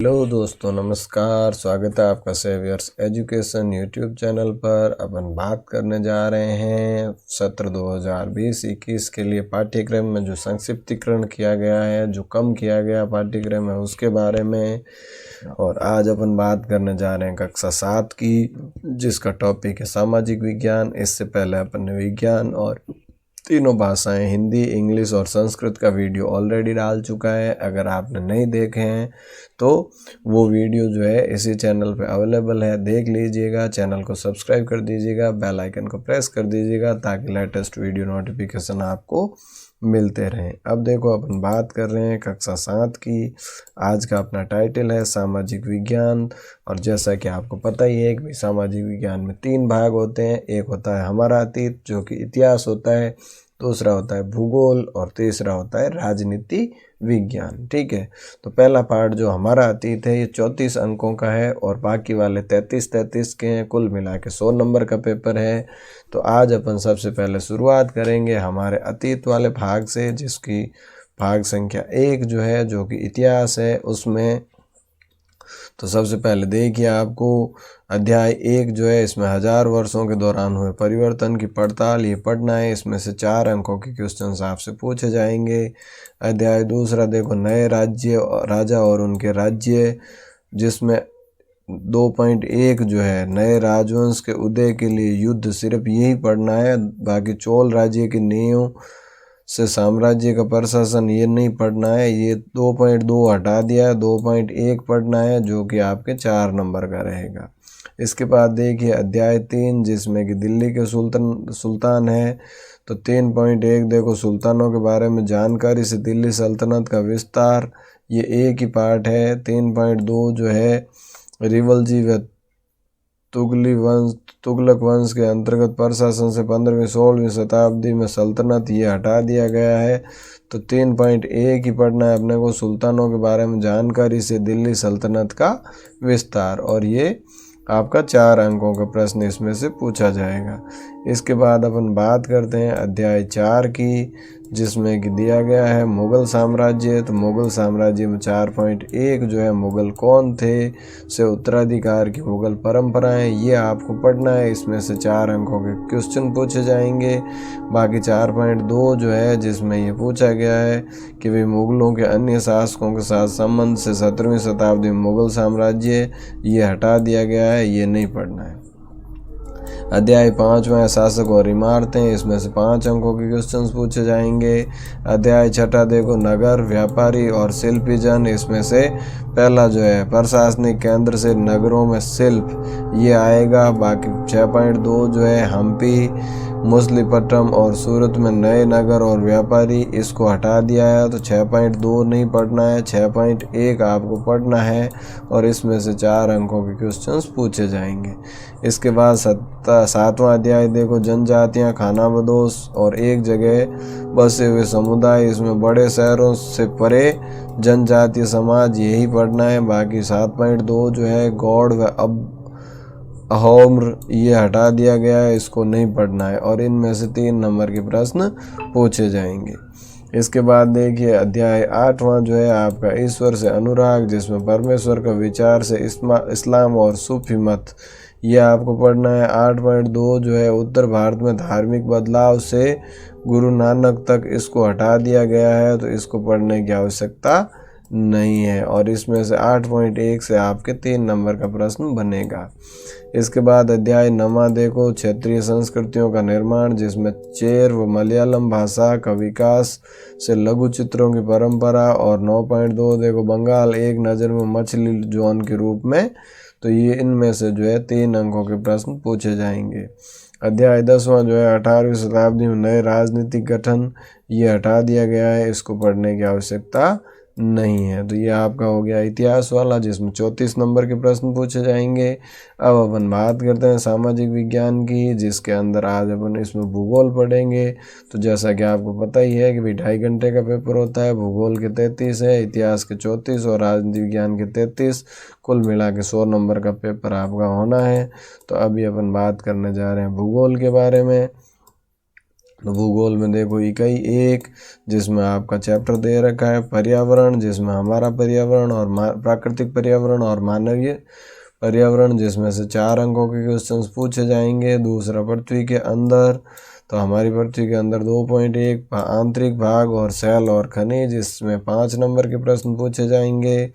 Hello दोस्तों, नमस्कार। स्वागत है आपका सेवियर्स एजुकेशन यूट्यूब चैनल पर। अपन बात करने जा रहे हैं सत्र 2020-21 के लिए पाठ्यक्रम में जो संक्षिप्तीकरण किया गया है, जो कम किया गया पाठ्यक्रम है, उसके बारे में। और आज अपन बात करने जा रहे हैं कक्षा 7 की, जिसका टॉपिक है सामाजिक विज्ञान। इससे पहले अपन ने विज्ञान और तीनों भाषाएं हिंदी, इंग्लिश और संस्कृत का वीडियो ऑलरेडी डाल चुका है। अगर आपने नहीं देखे हैं तो वो वीडियो जो है इसी चैनल पे अवेलेबल है, देख लीजिएगा। चैनल को सब्सक्राइब कर दीजिएगा, बेल आइकन को प्रेस कर दीजिएगा ताकि लेटेस्ट वीडियो नोटिफिकेशन आपको मिलते रहें। अब देखो, अपन बात कर रहे हैं कक्षा 7 की। आज का अपना टाइटल है सामाजिक विज्ञान। और जैसा कि आपको पता ही है कि सामाजिक विज्ञान में 3 भाग होते हैं। एक होता है हमारा अतीत, जो कि इतिहास होता है, दूसरा होता है भूगोल और तीसरा होता है राजनीति विज्ञान। ठीक है, तो पहला पार्ट जो हमारा अतीत है, ये 34 अंकों का है और बाकी वाले 33 के हैं। कुल मिला के 100 नंबर का पेपर है। तो आज अपन सबसे पहले शुरुआत करेंगे हमारे अतीत वाले भाग से, जिसकी भाग संख्या 1 जो है, जो कि इतिहास है, उसमें। तो सबसे पहले देखिए, आपको अध्याय 1 जो है, इसमें 1000 वर्षों के दौरान हुए परिवर्तन की पड़ताल ये पढ़ना है। इसमें से 4 अंकों के क्वेश्चन आपसे पूछे जाएंगे। अध्याय 2 देखो, नए राज्य, राजा और उनके राज्य, जिसमें 2.1 जो है, नए राजवंश के उदय के लिए युद्ध, सिर्फ यही पढ़ना है। बाकी चोल राज्य की नींव से साम्राज्य का प्रशासन ये नहीं पढ़ना है। ये 2.2 हटा दिया है, 2.1 पढ़ना है, जो कि आपके 4 नंबर का रहेगा। इसके बाद देखिए अध्याय 3, जिसमें कि दिल्ली के सुल्तान है। तो 3.1 देखो, सुल्तानों के बारे में जानकारी से दिल्ली सल्तनत का विस्तार, ये एक ही पार्ट है। 3.2 जो है, रिवलजी व तुगलक वंश के अंतर्गत प्रशासन से 15वीं-16वीं शताब्दी में सल्तनत, ये हटा दिया गया है। तो 3.1 ही पढ़ना है अपने को, सुल्तानों के बारे में जानकारी से दिल्ली सल्तनत का विस्तार। और ये आपका 4 अंकों का प्रश्न इसमें से पूछा जाएगा। इसके बाद अपन बात करते हैं अध्याय 4 की, जिसमें कि दिया गया है मुग़ल साम्राज्य। तो मुग़ल साम्राज्य में 4.1 जो है, मुग़ल कौन थे, से उत्तराधिकार की मुग़ल परंपराएं, ये आपको पढ़ना है। इसमें से 4 अंकों के क्वेश्चन पूछे जाएंगे। बाकी 4.2 जो है, जिसमें ये पूछा गया है कि वे मुग़लों के अन्य शासकों के साथ संबंध से 17वीं शताब्दी में मुग़ल साम्राज्य, ये हटा दिया गया है, ये नहीं पढ़ना है। अध्याय 5वां शासक और इमारतें, इसमें से 5 अंकों के क्वेश्चंस पूछे जाएंगे। अध्याय 6 देखो, नगर, व्यापारी और शिल्पी जन, इसमें से पहला जो है, प्रशासनिक केंद्र से नगरों में शिल्प, ये आएगा। बाकी 6.2 जो है, हम्पी, मछलीपट्टनम और सूरत में नए नगर और व्यापारी, इसको हटा दिया है। तो 6.2 नहीं पढ़ना है, 6.1 आपको पढ़ना है। और इसमें से 4 अंकों के क्वेश्चंस पूछे जाएंगे। इसके बाद 7वां अध्याय देखो, जनजातियां, खानाबदोश और एक जगह बसे हुए समुदाय, इसमें बड़े शहरों से परे जनजातीय समाज, यही पढ़ना है। बाकी 7.2 जो है, गौड़ व अहोम्र, ये हटा दिया गया है, इसको नहीं पढ़ना है। और इनमें से 3 नंबर के प्रश्न पूछे जाएंगे। इसके बाद देखिए अध्याय 8वां जो है आपका, ईश्वर से अनुराग, जिसमें परमेश्वर का विचार से इस्लाम और सूफी मत, ये आपको पढ़ना है। 8.2 जो है, उत्तर भारत में धार्मिक बदलाव से गुरु नानक तक, इसको हटा दिया गया है, तो इसको पढ़ने की आवश्यकता नहीं है। और इसमें से 8.1 से आपके 3 नंबर का प्रश्न बनेगा। इसके बाद अध्याय 9 देखो, क्षेत्रीय संस्कृतियों का निर्माण, जिसमें चेर व मलयालम भाषा का विकास से लघु चित्रों की परंपरा। और 9.2 देखो, बंगाल एक नज़र में मछली जोन के रूप में, तो ये इनमें से जो है 3 अंकों के प्रश्न पूछे जाएंगे। अध्याय 10वां जो है, 18वीं शताब्दी में नए राजनीतिक गठन, ये हटा दिया गया है, इसको पढ़ने की आवश्यकता नहीं है। तो ये आपका हो गया इतिहास वाला, जिसमें 34 नंबर के प्रश्न पूछे जाएंगे। अब अपन बात करते हैं सामाजिक विज्ञान की, जिसके अंदर आज अपन इसमें भूगोल पढ़ेंगे। तो जैसा कि आपको पता ही है कि भाई 2.5 घंटे का पेपर होता है। भूगोल के 33 है, इतिहास के 34 और राजनीति विज्ञान के 33, कुल मिला के 100 नंबर का पेपर आपका होना है। तो अभी अपन बात करने जा रहे हैं भूगोल के बारे में। तो भूगोल में देखो इकाई 1 जिसमें आपका चैप्टर दे रखा है पर्यावरण, जिसमें हमारा पर्यावरण और प्राकृतिक पर्यावरण और मानवीय पर्यावरण, जिसमें से 4 अंकों के क्वेश्चंस पूछे जाएंगे। दूसरा पृथ्वी के अंदर, तो हमारी पृथ्वी के अंदर 2.1 आंतरिक भाग और सेल और खनिज, इसमें 5 नंबर के प्रश्न पूछे जाएंगे।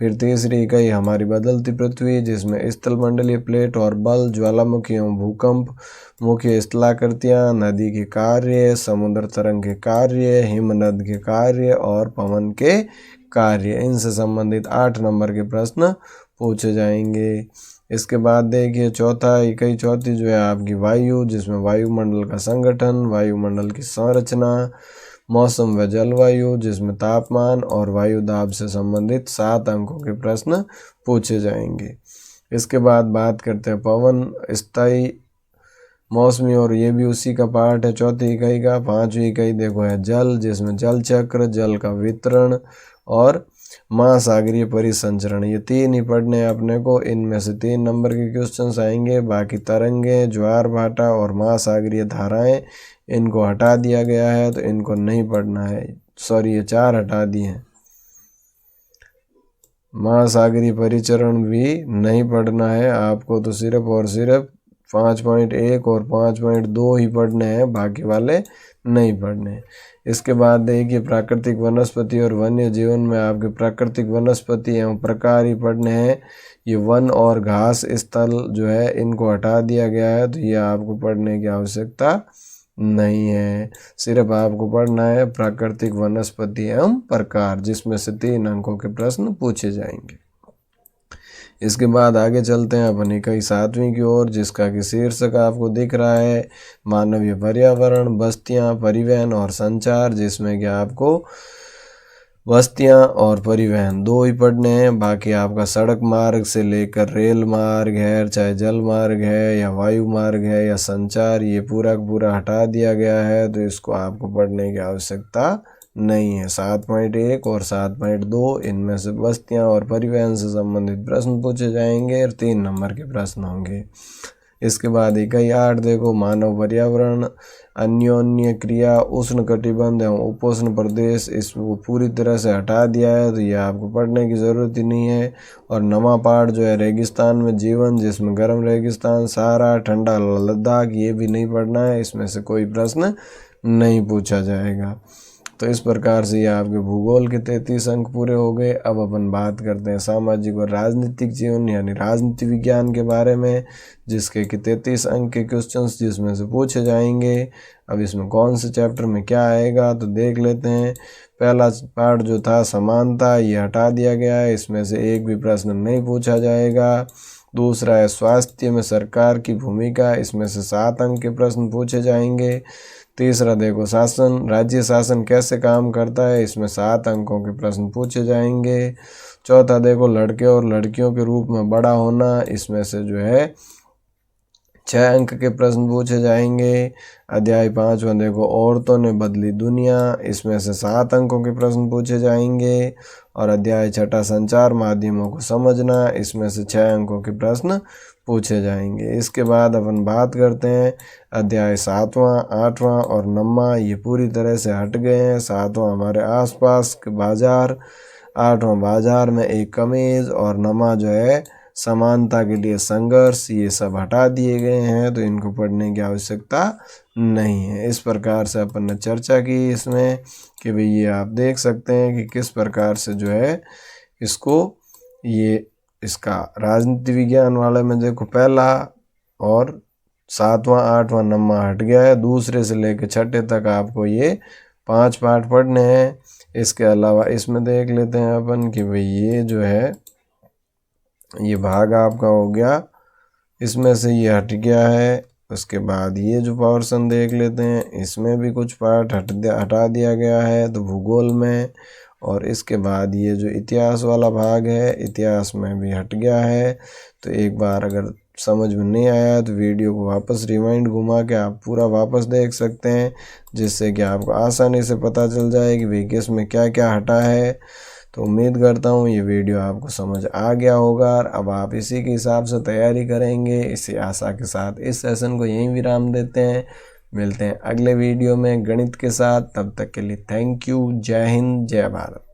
फिर तीसरी इकाई हमारी बदलती पृथ्वी, जिसमें स्थलमंडलीय प्लेट और बल, ज्वालामुखी एवं भूकंप, मुख्य स्थलाकृतियाँ, नदी के कार्य, समुद्र तरंग के कार्य, हिमनद के कार्य और पवन के कार्य, इनसे संबंधित 8 नंबर के प्रश्न पूछे जाएंगे। इसके बाद देखिए चौथा इकाई चौथी जो है आपकी वायु, जिसमें वायुमंडल का संगठन, वायुमंडल की संरचना, मौसम व जलवायु, जिसमें तापमान और वायु दाब से संबंधित 7 अंकों के प्रश्न पूछे जाएंगे। इसके बाद बात करते हैं पवन, स्थायी, मौसमी, और ये भी उसी का पार्ट है चौथी इकाई का। पांचवी इकाई देखो है जल, जिसमें जल चक्र, जल का वितरण और महासागरीय परिसंचरण, ये 3 ही पढ़ने हैं अपने को। इनमें से 3 नंबर के क्वेश्चंस आएंगे। बाकी तरंगे, ज्वार भाटा और महासागरीय धाराएं, इनको हटा दिया गया है, तो इनको नहीं पढ़ना है। सॉरी, ये 4 हटा दिए हैं। महासागरीय परिचरण भी नहीं पढ़ना है आपको, तो सिर्फ और सिर्फ 5.1 और 5.2 ही पढ़ने हैं, बाकी वाले नहीं पढ़ने। इसके बाद देखिए प्राकृतिक वनस्पति और वन्य जीवन में आपके प्राकृतिक वनस्पति एवं प्रकार ही पढ़ने हैं। ये वन और घास स्थल जो है इनको हटा दिया गया है, तो ये आपको पढ़ने की आवश्यकता नहीं है। सिर्फ आपको पढ़ना है प्राकृतिक वनस्पति एवं प्रकार, जिसमें से 3 अंकों के प्रश्न पूछे जाएंगे। इसके बाद आगे चलते हैं अपन इकाई 7वीं की ओर, जिसका कि शीर्षक आपको दिख रहा है मानवीय पर्यावरण, बस्तियां, परिवहन और संचार, जिसमें कि आपको बस्तियां और परिवहन 2 ही पढ़ने हैं। बाकी आपका सड़क मार्ग से लेकर रेल मार्ग है, चाहे जल मार्ग है या वायु मार्ग है या संचार, ये पूरा का पूरा हटा दिया गया है, तो इसको आपको पढ़ने की आवश्यकता नहीं है। 7.1 और 7.2 इनमें से बस्तियां और परिवहन से संबंधित प्रश्न पूछे जाएंगे और 3 नंबर के प्रश्न होंगे। इसके बाद इकाई 8 देखो मानव पर्यावरण, अन्योन्य क्रिया, उष्ण कटिबंध एवं उपोष्ण प्रदेश, इसको पूरी तरह से हटा दिया है, तो ये आपको पढ़ने की ज़रूरत ही नहीं है। और नवा पार्ट जो है रेगिस्तान में जीवन, जिसमें गर्म रेगिस्तान, सहारा, ठंडा लद्दाख, ये भी नहीं पढ़ना है, इसमें से कोई प्रश्न नहीं पूछा जाएगा। तो इस प्रकार से ये आपके भूगोल के 33 अंक पूरे हो गए। अब अपन बात करते हैं सामाजिक और राजनीतिक जीवन यानी राजनीति विज्ञान के बारे में, जिसके कि 33 अंक के क्वेश्चंस जिसमें से पूछे जाएंगे। अब इसमें कौन से चैप्टर में क्या आएगा तो देख लेते हैं। पहला पार्ट जो था समानता, ये हटा दिया गया है, इसमें से एक भी प्रश्न नहीं पूछा जाएगा। दूसरा है स्वास्थ्य में सरकार की भूमिका, इसमें से 7 अंक के प्रश्न पूछे जाएंगे। तीसरा देखो शासन, राज्य शासन कैसे काम करता है, इसमें 7 अंकों के प्रश्न पूछे जाएंगे। चौथा देखो लड़के और लड़कियों के रूप में बड़ा होना, इसमें से जो है 6 अंक के प्रश्न पूछे जाएंगे। अध्याय 5वां देखो औरतों ने बदली दुनिया, इसमें से 7 अंकों के प्रश्न पूछे जाएंगे। और अध्याय 6 संचार माध्यमों को समझना, इसमें से 6 अंकों के प्रश्न पूछे जाएंगे। इसके बाद अपन बात करते हैं अध्याय 7वां, 8वां और 9वां, ये पूरी तरह से हट गए हैं। 7वां हमारे आसपास के बाजार, 8वां बाजार में एक कमीज और 9वां जो है समानता के लिए संघर्ष, ये सब हटा दिए गए हैं, तो इनको पढ़ने की आवश्यकता नहीं है। इस प्रकार से अपन ने चर्चा की इसमें कि भाई ये आप देख सकते हैं कि किस प्रकार से जो है इसको ये इसका राजनीति विज्ञान वाले में देखो पहला और 7वां, 8वां, 9वां हट गया है। दूसरे से लेकर 6ठे तक आपको ये 5 पार्ट पढ़ने हैं। इसके अलावा इसमें देख लेते हैं अपन कि भाई ये जो है ये भाग आपका हो गया, इसमें से ये हट गया है। उसके बाद ये जो पोर्शन देख लेते हैं, इसमें भी कुछ पार्ट हटा दिया गया है तो भूगोल में। और इसके बाद ये जो इतिहास वाला भाग है, इतिहास में भी हट गया है। तो एक बार अगर समझ में नहीं आया तो वीडियो को वापस रिवाइंड घुमा के आप पूरा वापस देख सकते हैं, जिससे कि आपको आसानी से पता चल जाए कि भाई किस में क्या क्या हटा है। तो उम्मीद करता हूँ ये वीडियो आपको समझ आ गया होगा। अब आप इसी के हिसाब से तैयारी करेंगे। इसी आशा के साथ इस सेशन को यहीं विराम देते हैं। मिलते हैं अगले वीडियो में गणित के साथ, तब तक के लिए थैंक यू। जय हिंद, जय भारत।